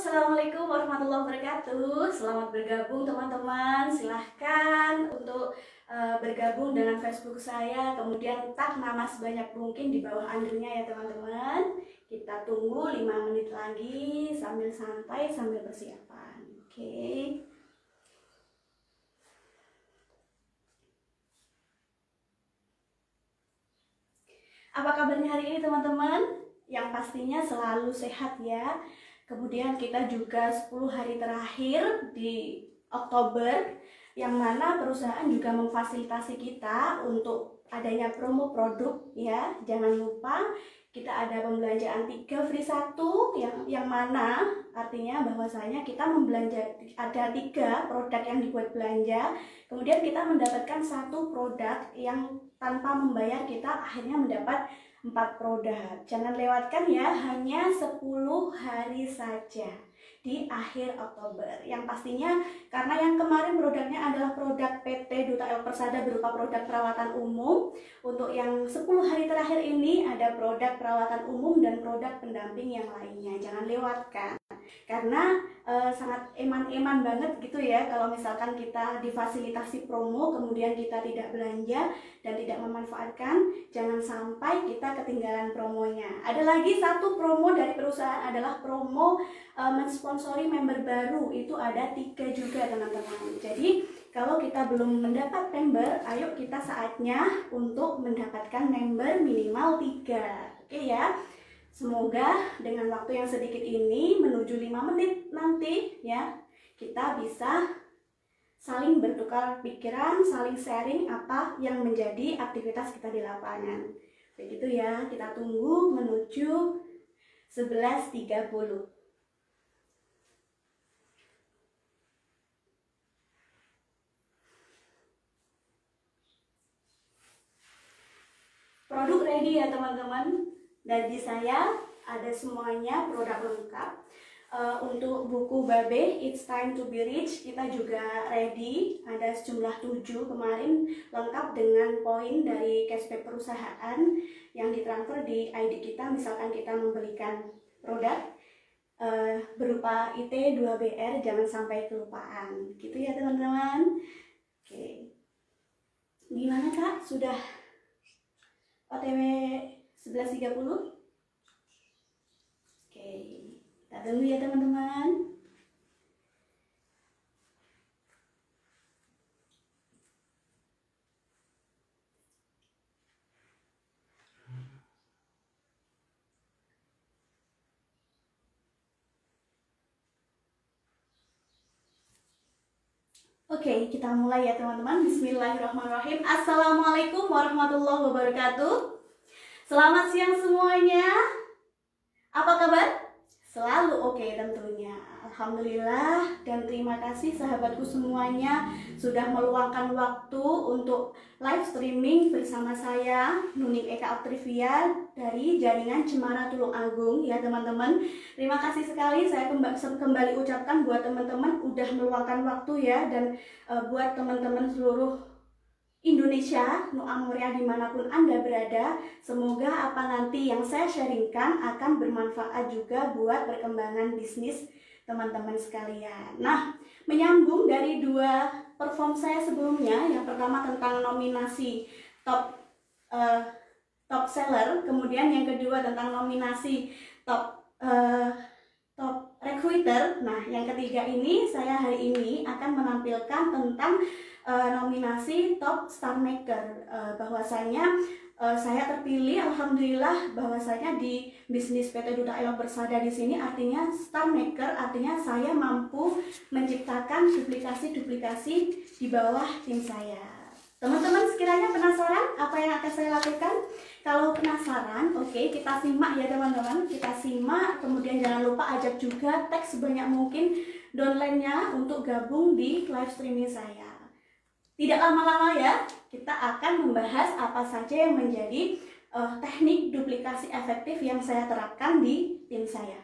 Assalamualaikum warahmatullahi wabarakatuh. Selamat bergabung teman-teman. Silahkan untuk bergabung dengan Facebook saya. Kemudian tag nama sebanyak mungkin di bawah undernya ya teman-teman. Kita tunggu 5 menit lagi sambil santai sambil persiapan. Oke. Apa kabarnya hari ini teman-teman? Yang pastinya selalu sehat ya. Kemudian kita juga 10 hari terakhir di Oktober, yang mana perusahaan juga memfasilitasi kita untuk adanya promo produk ya. Jangan lupa kita ada pembelanjaan 3 free 1 yang mana artinya bahwasanya kita membelanja ada 3 produk yang dibuat belanja, kemudian kita mendapatkan 1 produk yang tanpa membayar, kita akhirnya mendapat 4 produk. Jangan lewatkan ya, hanya 10 hari saja di akhir Oktober. Yang pastinya karena yang kemarin produknya adalah produk PT Duta El Persada berupa produk perawatan umum. Untuk yang 10 hari terakhir ini ada produk perawatan umum dan produk pendamping yang lainnya. Jangan lewatkan. Karena sangat eman-eman banget gitu ya kalau misalkan kita difasilitasi promo kemudian kita tidak belanja dan tidak memanfaatkan, jangan sampai kita ketinggalan promonya. Ada lagi 1 promo dari perusahaan adalah promo mensponsori member baru, itu ada 3 juga teman-teman. Jadi kalau kita belum mendapat member, ayo kita saatnya untuk mendapatkan member minimal 3. Oke ya. Semoga dengan waktu yang sedikit ini menuju 5 menit nanti ya, kita bisa saling bertukar pikiran, saling sharing apa yang menjadi aktivitas kita di lapangan. Begitu ya, kita tunggu menuju 11.30. Produk ready ya teman-teman. Dari saya ada semuanya produk lengkap. Untuk buku Babe It's Time to Be Rich kita juga ready, ada sejumlah 7 kemarin, lengkap dengan poin dari cashback perusahaan yang ditransfer di ID kita. Misalkan kita membelikan produk berupa IT 2BR, jangan sampai kelupaan gitu ya teman-teman. Oke, gimana Kak, sudah OTW 11.30? Oke, kita tunggu ya teman-teman. Oke, kita mulai ya teman-teman. Bismillahirrahmanirrahim. Assalamualaikum warahmatullahi wabarakatuh. Selamat siang semuanya. Apa kabar? Selalu oke tentunya. Alhamdulillah dan terima kasih sahabatku semuanya sudah meluangkan waktu untuk live streaming bersama saya Nuning Eka Octavia dari jaringan Cemara Tulung Agung ya teman-teman. Terima kasih sekali, saya kembali ucapkan buat teman-teman udah meluangkan waktu ya, dan buat teman-teman seluruh Indonesia, Nu'amuria dimanapun Anda berada, semoga apa nanti yang saya sharingkan akan bermanfaat juga buat perkembangan bisnis teman-teman sekalian. Nah, menyambung dari 2 perform saya sebelumnya, yang pertama tentang nominasi top seller, kemudian yang kedua tentang nominasi top recruiter. Nah, yang ketiga ini saya hari ini akan menampilkan tentang nominasi top star maker. Bahwasanya saya terpilih, alhamdulillah, bahwasanya di bisnis PT Duta El Persada di sini artinya star maker, artinya saya mampu menciptakan duplikasi-duplikasi di bawah tim saya. Teman-teman sekiranya penasaran apa yang akan saya lakukan? Kalau penasaran, oke, kita simak ya teman-teman. Kita simak, kemudian jangan lupa ajak juga tag sebanyak mungkin downline-nya untuk gabung di live streaming saya. Tidak lama-lama ya, kita akan membahas apa saja yang menjadi teknik duplikasi efektif yang saya terapkan di tim saya.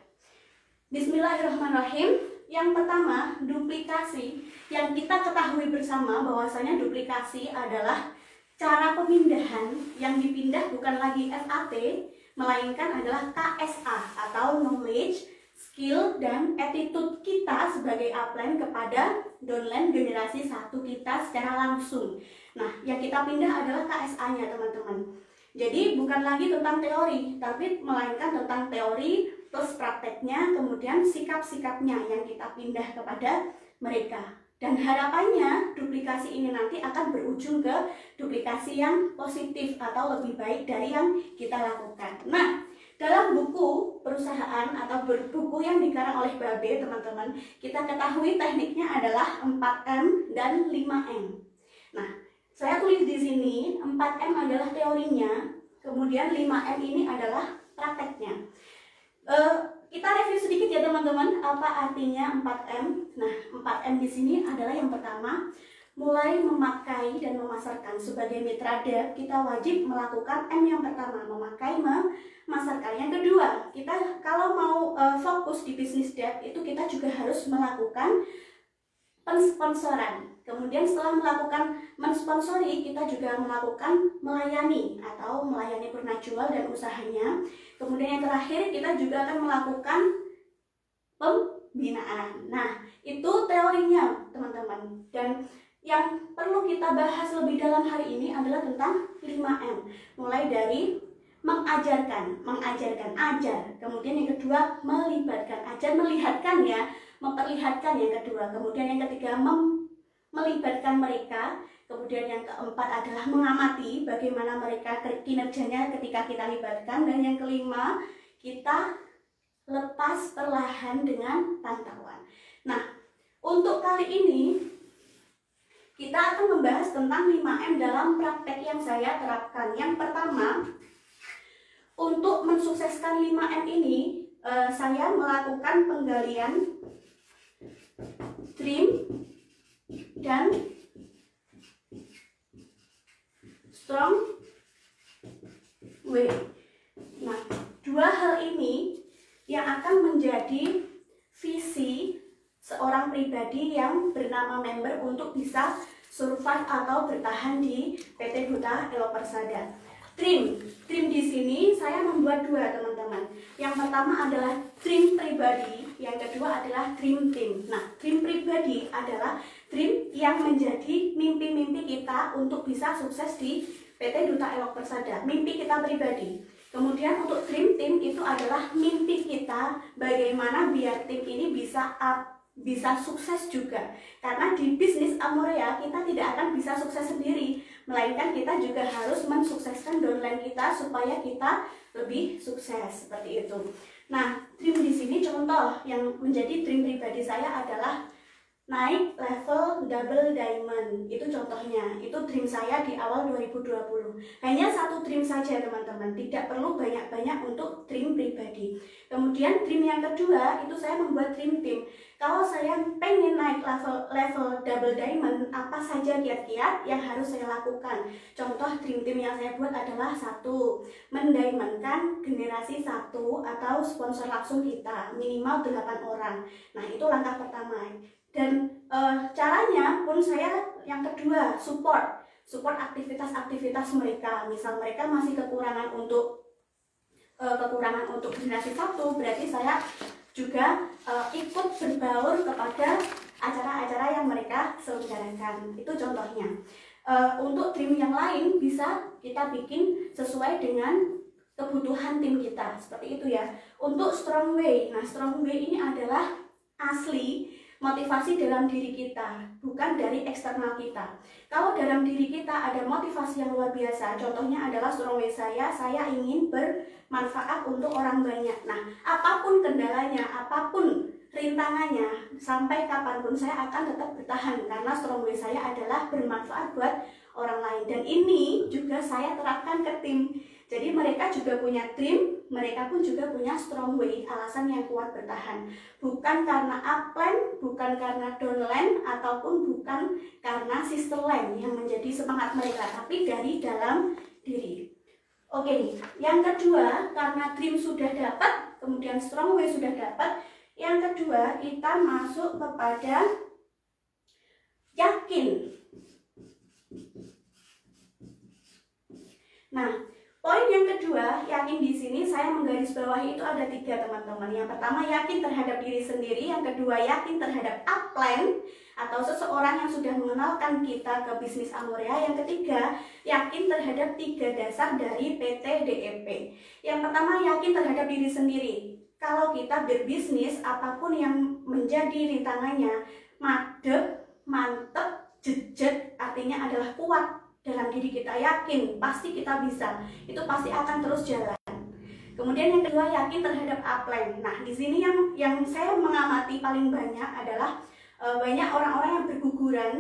Bismillahirrahmanirrahim. Yang pertama, duplikasi. Yang kita ketahui bersama bahwasanya duplikasi adalah cara pemindahan yang dipindah bukan lagi SAT, melainkan adalah KSA atau Knowledge, skill dan attitude kita sebagai upline kepada downline generasi 1 kita secara langsung. Nah, yang kita pindah adalah KSA-nya teman-teman. Jadi bukan lagi tentang teori, tapi melainkan tentang teori plus prakteknya, kemudian sikap-sikapnya yang kita pindah kepada mereka. Dan harapannya duplikasi ini nanti akan berujung ke duplikasi yang positif atau lebih baik dari yang kita lakukan. Nah, dalam buku perusahaan atau buku yang dikarang oleh Babe, teman-teman, kita ketahui tekniknya adalah 4M dan 5M. Nah, saya tulis di sini 4M adalah teorinya, kemudian 5M ini adalah prakteknya. Kita review sedikit ya teman-teman, apa artinya 4M. Nah, 4M di sini adalah yang pertama, mulai memakai dan memasarkan. Sebagai mitra debt, kita wajib melakukan M yang pertama, memakai, memasarkan. Yang kedua, kita kalau mau fokus di bisnis debt, itu kita juga harus melakukan pensponsoran. Kemudian setelah melakukan mensponsori, kita juga melakukan melayani atau melayani purna jual dan usahanya. Kemudian yang terakhir, kita juga akan melakukan pembinaan. Nah, itu teorinya teman-teman. Dan yang perlu kita bahas lebih dalam hari ini adalah tentang 5M. Mulai dari mengajarkan, ajar. Kemudian yang kedua, melibatkan, ajar, melihatkan ya, memperlihatkan yang kedua. Kemudian yang ketiga, melibatkan mereka. Kemudian yang keempat adalah mengamati bagaimana mereka kinerjanya ketika kita libatkan. Dan yang kelima, kita lepas perlahan dengan pantauan. Nah, untuk kali ini kita akan membahas tentang 5M dalam praktek yang saya terapkan. Yang pertama, untuk mensukseskan 5M ini, saya melakukan penggalian trim dan strong way. Nah, dua hal ini yang akan menjadi visi seorang pribadi yang bernama member untuk bisa survive atau bertahan di PT Duta Elo Persada. Trim di sini saya membuat dua teman-teman. Yang pertama adalah trim pribadi, yang kedua adalah trim tim. Nah, trim pribadi adalah trim yang menjadi mimpi-mimpi kita untuk bisa sukses di PT Duta Elo Persada, mimpi kita pribadi. Kemudian untuk trim tim itu adalah mimpi kita bagaimana biar tim ini bisa sukses juga. Karena di bisnis Amorea kita tidak akan bisa sukses sendiri, melainkan kita juga harus mensukseskan downline kita supaya kita lebih sukses, seperti itu. Nah, trim di sini contoh yang menjadi trim pribadi saya adalah naik level double diamond. Itu contohnya, itu trim saya di awal 2020. Hanya satu trim saja teman-teman, tidak perlu banyak-banyak untuk trim pribadi. Kemudian trim yang kedua itu saya membuat trim tim. Kalau saya pengen naik level double diamond, apa saja kiat-kiat yang harus saya lakukan? Contoh trim tim yang saya buat adalah satu, mendiamondkan generasi 1 atau sponsor langsung kita minimal 8 orang. Nah, itu langkah pertama. Dan caranya pun saya yang kedua, support aktivitas-aktivitas mereka. Misal mereka masih kekurangan untuk generasi 1, berarti saya juga ikut berbaur kepada acara-acara yang mereka selenggarakan. Itu contohnya. Untuk tim yang lain bisa kita bikin sesuai dengan kebutuhan tim kita, seperti itu ya. Untuk strong way, nah strong way ini adalah asli motivasi dalam diri kita, bukan dari eksternal kita. Kalau dalam diri kita ada motivasi yang luar biasa, contohnya adalah strong way saya ingin bermanfaat untuk orang banyak. Nah, apapun kendalanya, apapun rintangannya, sampai kapanpun saya akan tetap bertahan, karena strong way saya adalah bermanfaat buat orang lain. Dan ini juga saya terapkan ke tim. Jadi mereka juga punya trim, mereka pun juga punya strong way, alasan yang kuat bertahan. Bukan karena upline, bukan karena downline, ataupun bukan karena sister line yang menjadi semangat mereka, tapi dari dalam diri. Oke, yang kedua, karena trim sudah dapat, kemudian strong way sudah dapat, yang kedua kita masuk kepada yakin. Nah, Poin yang kedua, yakin di sini saya menggarisbawahi itu ada 3 teman-teman. Yang pertama, yakin terhadap diri sendiri. Yang kedua, yakin terhadap upline atau seseorang yang sudah mengenalkan kita ke bisnis Amorea. Yang ketiga, yakin terhadap 3 dasar dari PT DEP. Yang pertama, yakin terhadap diri sendiri. Kalau kita berbisnis, apapun yang menjadi rintangannya, madep, mantep, jejet, artinya adalah kuat dalam diri kita, yakin pasti kita bisa, itu pasti akan terus jalan. Kemudian yang kedua, yakin terhadap upline. Nah, di sini yang saya mengamati paling banyak adalah banyak orang-orang yang berguguran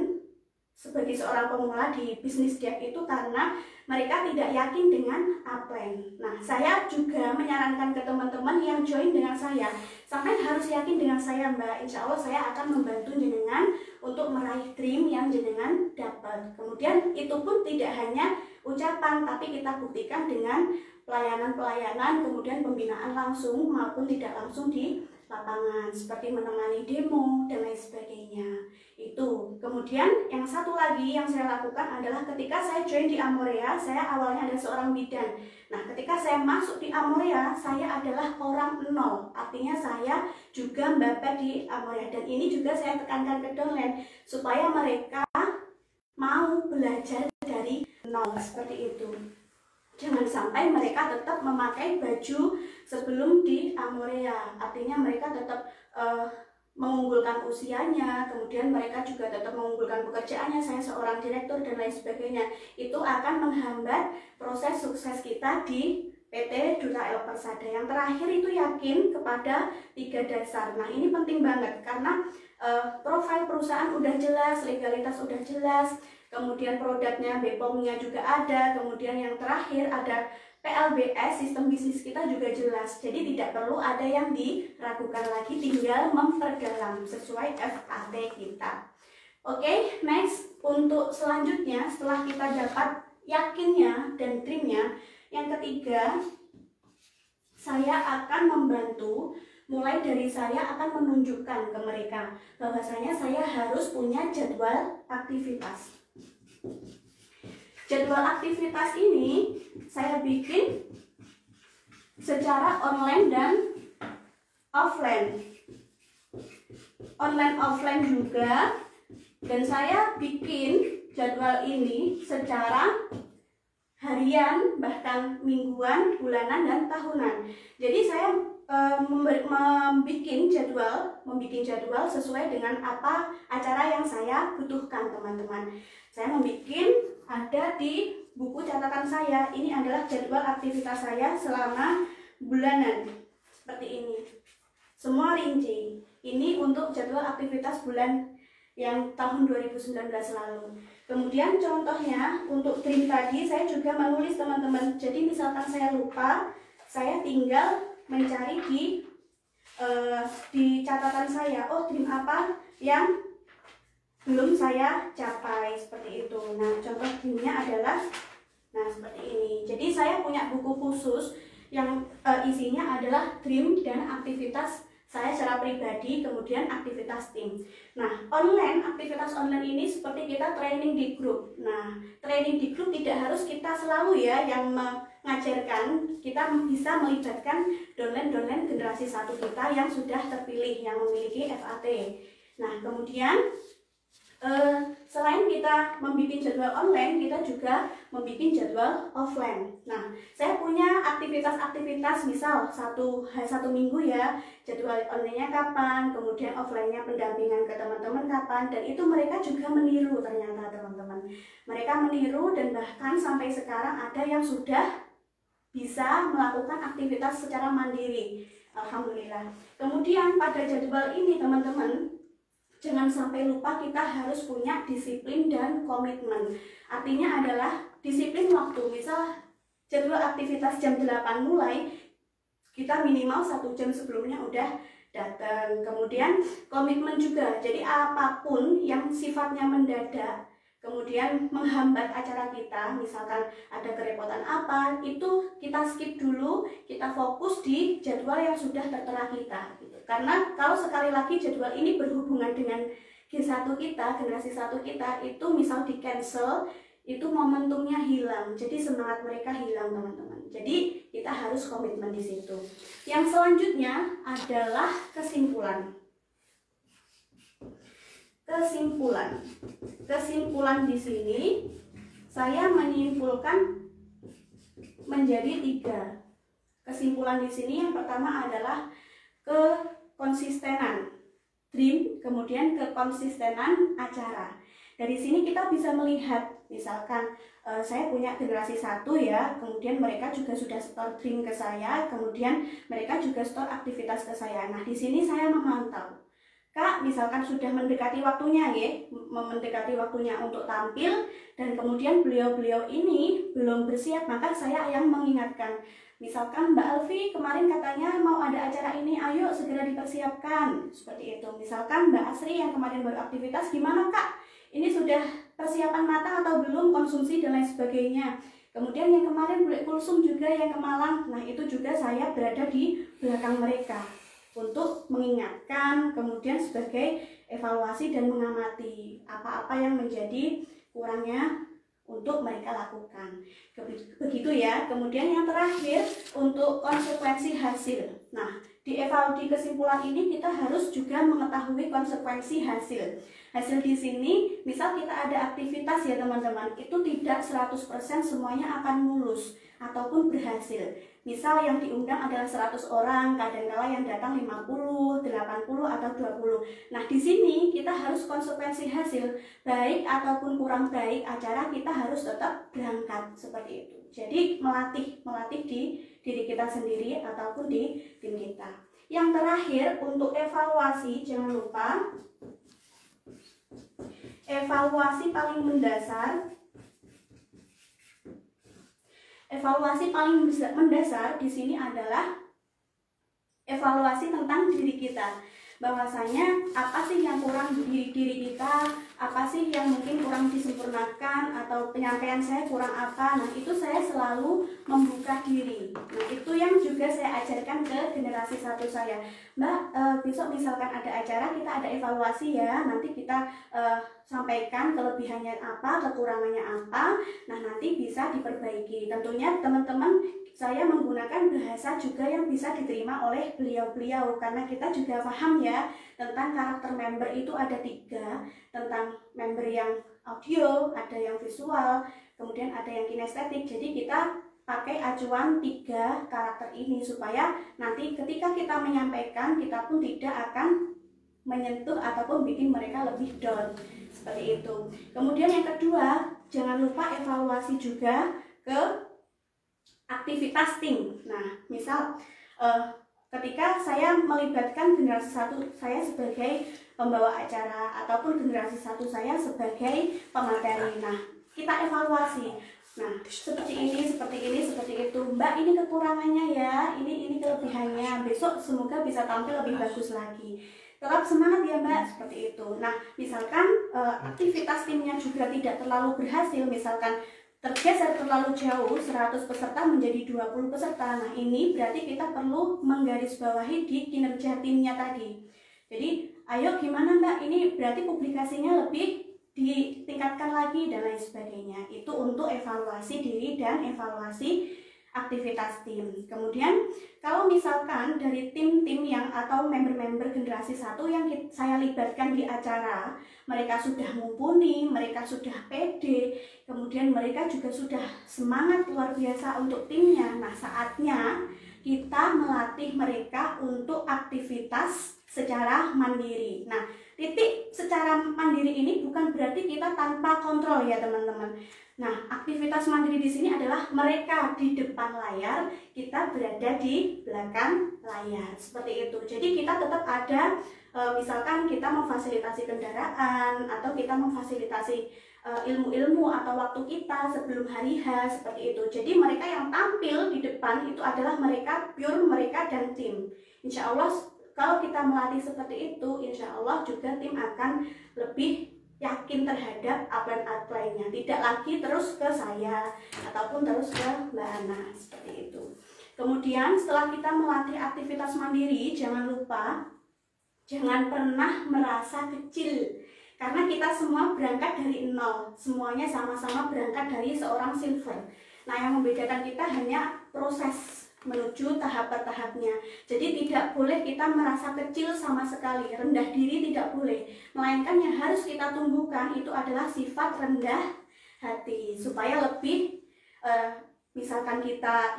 sebagai seorang pemula di bisnis diet itu karena mereka tidak yakin dengan upline. Nah, saya juga menyarankan ke teman-teman yang join dengan saya, sampai harus yakin dengan saya, Mbak. Insya Allah saya akan membantu jenengan untuk meraih dream yang jenengan dapat. Kemudian itu pun tidak hanya ucapan, tapi kita buktikan dengan pelayanan-pelayanan, kemudian pembinaan langsung maupun tidak langsung di lapangan, seperti menemani demo dan lain sebagainya. Itu. Kemudian yang satu lagi yang saya lakukan adalah ketika saya join di Amorea, saya awalnya adalah seorang bidan. Nah, ketika saya masuk di Amorea, saya adalah orang nol. Artinya saya juga mbak di Amorea, dan ini juga saya tekankan ke downline supaya mereka mau belajar dari nol, seperti itu. Jangan sampai mereka tetap memakai baju sebelum di Amorea, artinya mereka tetap mengunggulkan usianya, kemudian mereka juga tetap mengunggulkan pekerjaannya, saya seorang direktur dan lain sebagainya. Itu akan menghambat proses sukses kita di PT Duta El Persada. Yang terakhir itu yakin kepada 3 dasar. Nah, ini penting banget karena profil perusahaan udah jelas, legalitas udah jelas, kemudian produknya, BPOM-nya juga ada, kemudian yang terakhir ada PLBS, sistem bisnis kita juga jelas. Jadi tidak perlu ada yang diragukan lagi, tinggal memperdalam sesuai FAT kita. Oke, next. Untuk selanjutnya, setelah kita dapat yakinnya dan dreamnya, yang ketiga, saya akan membantu, mulai dari saya akan menunjukkan ke mereka bahwasanya saya harus punya jadwal aktivitas. Jadwal aktivitas ini saya bikin secara online dan offline. Online offline juga, dan saya bikin jadwal ini secara harian, bahkan mingguan, bulanan, dan tahunan. Jadi saya membuat jadwal sesuai dengan apa acara yang saya butuhkan, teman-teman. Saya membuat ada di buku catatan saya. Ini adalah jadwal aktivitas saya selama bulanan, seperti ini. Semua rinci. Ini untuk jadwal aktivitas bulan yang tahun 2019 lalu. Kemudian contohnya untuk dream tadi saya juga menulis, teman-teman. Jadi misalkan saya lupa, saya tinggal mencari di catatan saya, oh dream apa yang belum saya capai, seperti itu. Nah, contoh dreamnya adalah seperti ini. Jadi saya punya buku khusus yang isinya adalah dream dan aktivitas saya secara pribadi, kemudian aktivitas tim. Nah, aktivitas online ini seperti kita training di grup. Nah, training di grup tidak harus kita selalu yang mengajarkan, kita bisa melibatkan downline generasi 1 kita yang sudah terpilih, yang memiliki FAT. Nah, kemudian selain kita membuat jadwal online, kita juga membuat jadwal offline. Nah, saya punya aktivitas-aktivitas, misal satu minggu jadwal online-nya kapan, kemudian offline-nya pendampingan ke teman-teman kapan, dan itu mereka juga meniru ternyata, teman-teman. Mereka meniru, dan bahkan sampai sekarang ada yang sudah bisa melakukan aktivitas secara mandiri. Alhamdulillah. Kemudian pada jadwal ini, teman-teman, jangan sampai lupa kita harus punya disiplin dan komitmen. Artinya adalah disiplin waktu. Misal jadwal aktivitas jam 8 mulai, kita minimal 1 jam sebelumnya udah datang. Kemudian komitmen juga. Jadi apapun yang sifatnya mendadak, kemudian menghambat acara kita, misalkan ada kerepotan apa, itu kita skip dulu, kita fokus di jadwal yang sudah tertera kita. Karena kalau sekali lagi jadwal ini berhubungan dengan G1 kita, generasi 1 kita, itu misal di cancel, itu momentumnya hilang, jadi semangat mereka hilang, teman-teman. Jadi kita harus komitmen di situ. Yang selanjutnya adalah kesimpulan. Kesimpulan di sini saya menyimpulkan menjadi 3. Kesimpulan di sini yang pertama adalah kekonsistenan dream, kemudian kekonsistenan acara. Dari sini kita bisa melihat, misalkan saya punya generasi 1 ya, kemudian mereka juga sudah store dream ke saya, kemudian mereka juga store aktivitas ke saya. Nah, di sini saya memantau. Kak, misalkan sudah mendekati waktunya ya, mendekati waktunya untuk tampil, dan kemudian beliau-beliau ini belum bersiap, maka saya yang mengingatkan. Misalkan Mbak Alfi kemarin katanya mau ada acara ini, ayo segera dipersiapkan. Seperti itu. Misalkan Mbak Asri yang kemarin baru aktivitas, gimana Kak? Ini sudah persiapan matang atau belum, konsumsi dan lain sebagainya. Kemudian yang kemarin Bule Kulsum juga yang ke Malang, nah itu juga saya berada di belakang mereka untuk mengingatkan, kemudian sebagai evaluasi dan mengamati apa-apa yang menjadi kurangnya untuk mereka lakukan. Begitu ya. Kemudian yang terakhir untuk konsekuensi hasil. Nah, di evaluasi kesimpulan ini kita harus juga mengetahui konsekuensi hasil. Hasil di sini, misal kita ada aktivitas ya teman-teman, itu tidak 100% semuanya akan mulus ataupun berhasil. Misal yang diundang adalah 100 orang, kadang-kala yang datang 50, 80 atau 20. Nah, di sini kita harus konsekuensi hasil, baik ataupun kurang baik acara kita harus tetap berangkat seperti itu. Jadi melatih di diri kita sendiri ataupun di tim kita. Yang terakhir untuk evaluasi, jangan lupa evaluasi paling mendasar. Evaluasi paling mendasar di sini adalah evaluasi tentang diri kita. Bahwasanya apa sih yang kurang di diri kita, apa sih yang mungkin kurang disempurnakan, atau penyampaian saya kurang apa. Nah, itu saya selalu membuka diri. Nah, itu yang juga saya ajarkan ke generasi 1 saya. Mbak, besok misalkan ada acara, kita ada evaluasi ya. Nanti kita sampaikan kelebihannya apa, kekurangannya apa. Nah, nanti bisa diperbaiki. Tentunya teman-teman, saya menggunakan bahasa juga yang bisa diterima oleh beliau-beliau, karena kita juga paham ya tentang karakter member itu ada 3, tentang member yang audio, ada yang visual, kemudian ada yang kinestetik. Jadi kita pakai acuan 3 karakter ini supaya nanti ketika kita menyampaikan, kita pun tidak akan menyentuh ataupun bikin mereka lebih down. Seperti itu. Kemudian yang kedua, jangan lupa evaluasi juga ke aktivitas tim. Nah, misal ketika saya melibatkan generasi 1 saya sebagai pembawa acara ataupun generasi 1 saya sebagai pemateri. Nah, kita evaluasi. Nah, seperti ini, seperti itu. Mbak, ini kekurangannya ya, ini kelebihannya. Besok semoga bisa tampil lebih bagus lagi. Tetap semangat ya Mbak, seperti itu. Nah, misalkan aktivitas timnya juga tidak terlalu berhasil, misalkan tergeser terlalu jauh 100 peserta menjadi 20 peserta. Nah, ini berarti kita perlu menggarisbawahi di kinerja timnya tadi. Jadi, ayo gimana Mbak, ini berarti publikasinya lebih ditingkatkan lagi dan lain sebagainya. Itu untuk evaluasi diri dan evaluasi aktivitas tim. Kemudian kalau misalkan dari tim-tim yang atau member-member generasi 1 yang saya libatkan di acara, mereka sudah mumpuni, mereka sudah pede, kemudian mereka juga sudah semangat luar biasa untuk timnya. Nah, saatnya kita melatih mereka untuk aktivitas secara mandiri. Nah, titik secara mandiri ini bukan berarti kita tanpa kontrol ya teman-teman. Nah, aktivitas mandiri di sini adalah mereka di depan layar, kita berada di belakang layar. Seperti itu. Jadi kita tetap ada, misalkan kita memfasilitasi kendaraan atau kita memfasilitasi ilmu-ilmu atau waktu kita sebelum hari H, seperti itu. Jadi mereka yang tampil di depan itu adalah mereka, pure mereka dan tim. Insya Allah kalau kita melatih seperti itu, insya Allah juga tim akan lebih yakin terhadap upline-upline-nya, tidak lagi terus ke saya ataupun terus ke Mbak Ana, seperti itu. Kemudian setelah kita melatih aktivitas mandiri, jangan lupa jangan pernah merasa kecil, karena kita semua berangkat dari nol, semuanya sama-sama berangkat dari seorang silver. Nah, yang membedakan kita hanya proses menuju tahap per tahapnya. Jadi tidak boleh kita merasa kecil sama sekali, rendah diri tidak boleh. Melainkan yang harus kita tumbuhkan itu adalah sifat rendah hati supaya lebih misalkan kita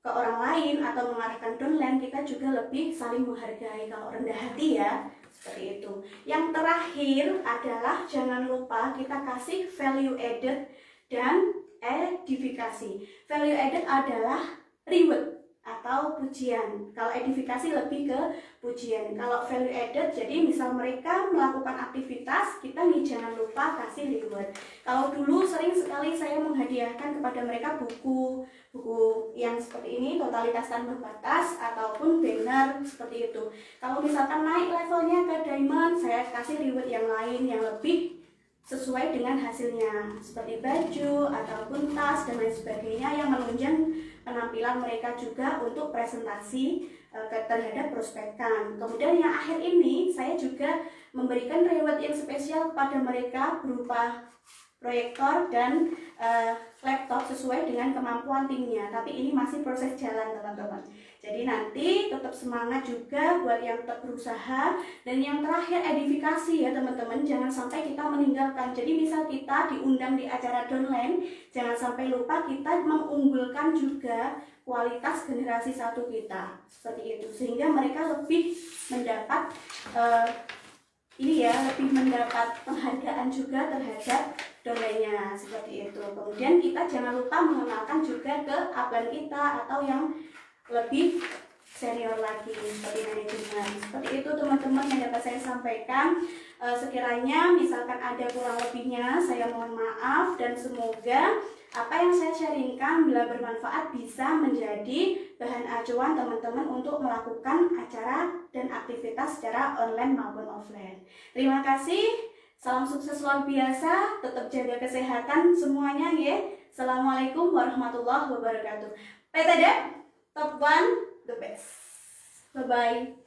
ke orang lain atau mengarahkan downline, kita juga lebih saling menghargai kalau rendah hati ya, seperti itu. Yang terakhir adalah jangan lupa kita kasih value added dan edifikasi. Value added adalah reward atau pujian. Kalau edifikasi lebih ke pujian. Kalau value added, jadi misal mereka melakukan aktivitas, kita nih jangan lupa kasih reward. Kalau dulu sering sekali saya menghadiahkan kepada mereka buku yang seperti ini, totalitas tanpa batas, ataupun banner seperti itu. Kalau misalkan naik levelnya ke diamond, saya kasih reward yang lain yang lebih sesuai dengan hasilnya, seperti baju ataupun tas dan lain sebagainya yang menunjang penampilan mereka juga untuk presentasi terhadap prospekan. Kemudian yang akhir ini saya juga memberikan reward yang spesial kepada mereka berupa proyektor dan laptop sesuai dengan kemampuan timnya. Tapi ini masih proses jalan teman-teman. Jadi nanti tetap semangat juga buat yang tetap berusaha. Dan yang terakhir edifikasi ya teman-teman, jangan sampai kita meninggalkan. Jadi misal kita diundang di acara downline, jangan sampai lupa kita mengunggulkan juga kualitas generasi satu kita, seperti itu, sehingga mereka lebih mendapat lebih mendapat penghargaan juga terhadap domainnya, seperti itu. Kemudian kita jangan lupa mengenalkan juga ke upline kita atau yang lebih senior lagi seperti manajemen. Seperti itu teman-teman yang dapat saya sampaikan. Sekiranya misalkan ada kurang lebihnya, saya mohon maaf, dan semoga apa yang saya sharingkan bila bermanfaat bisa menjadi bahan acuan teman-teman untuk melakukan acara dan aktivitas secara online maupun offline. Terima kasih. Salam sukses luar biasa, tetap jaga kesehatan semuanya ya. Assalamualaikum warahmatullahi wabarakatuh. PTD Top One the best. Bye bye.